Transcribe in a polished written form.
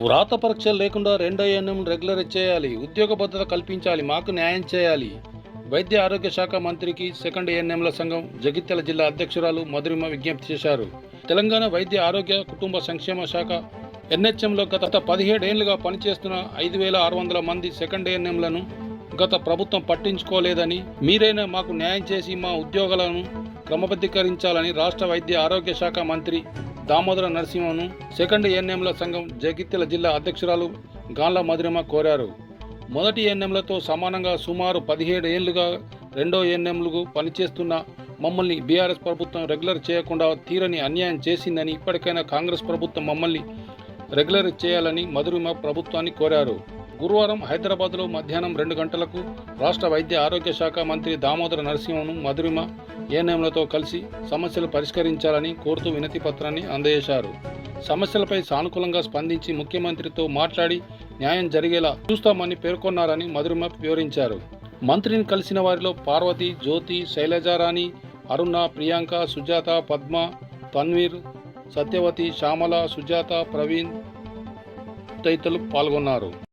వ్రాత పరీక్షలు లేకుండా రెండో ఎన్ఎం రెగ్యులర్ చేయాలి. ఉద్యోగ భద్రత కల్పించాలి. మాకు న్యాయం చేయాలి. వైద్య ఆరోగ్య శాఖ మంత్రికి సెకండ్ ఎన్ఎంల సంఘం జగిత్యాల జిల్లా అధ్యక్షురాలు మధురిమ విజ్ఞప్తి చేశారు. తెలంగాణ వైద్య ఆరోగ్య కుటుంబ సంక్షేమ శాఖ ఎన్హెచ్ఎంలో గత 17 ఏళ్లుగా పనిచేస్తున్న 5,600 మంది సెకండ్ ఎన్ఎంలను గత ప్రభుత్వం పట్టించుకోలేదని, మీరైనా మాకు న్యాయం చేసి మా ఉద్యోగాలను క్రమబద్ధీకరించాలని రాష్ట్ర వైద్య ఆరోగ్య శాఖ మంత్రి దామోదర నరసింహను సెకండ్ ఎన్ఎంల సంఘం జగిత్యాల జిల్లా అధ్యక్షురాలు గాండ్ల మధురిమ కోరారు. మొదటి ఎన్ఎంలతో సమానంగా సుమారు 17 ఏళ్లుగా రెండో ఎన్ఎంలకు పనిచేస్తున్న మమ్మల్ని బీఆర్ఎస్ ప్రభుత్వం రెగ్యులర్ చేయకుండా తీరని అన్యాయం చేసిందని, ఇప్పటికైనా కాంగ్రెస్ ప్రభుత్వం మమ్మల్ని రెగ్యులర్ చేయాలని మధురిమ ప్రభుత్వాన్ని కోరారు. గురువారం హైదరాబాద్లో మధ్యాహ్నం 2 గంటలకు రాష్ట్ర వైద్య ఆరోగ్య శాఖ మంత్రి దామోదర నరసింహను మధురిమ ఏఎన్ఎంలతో కలిసి సమస్యలు పరిష్కరించాలని కోరుతూ వినతి పత్రాన్ని అందజేశారు. సమస్యలపై సానుకూలంగా స్పందించి ముఖ్యమంత్రితో మాట్లాడి న్యాయం జరిగేలా చూస్తామని పేర్కొన్నారని మధురిమ వివరించారు. మంత్రిని కలిసిన వారిలో పార్వతి, జ్యోతి, శైలజారాణి, అరుణ, ప్రియాంక, సుజాత, పద్మ, తన్వీర్, సత్యవతి, శ్యామల, సుజాత, ప్రవీణ్ తదితరులు పాల్గొన్నారు.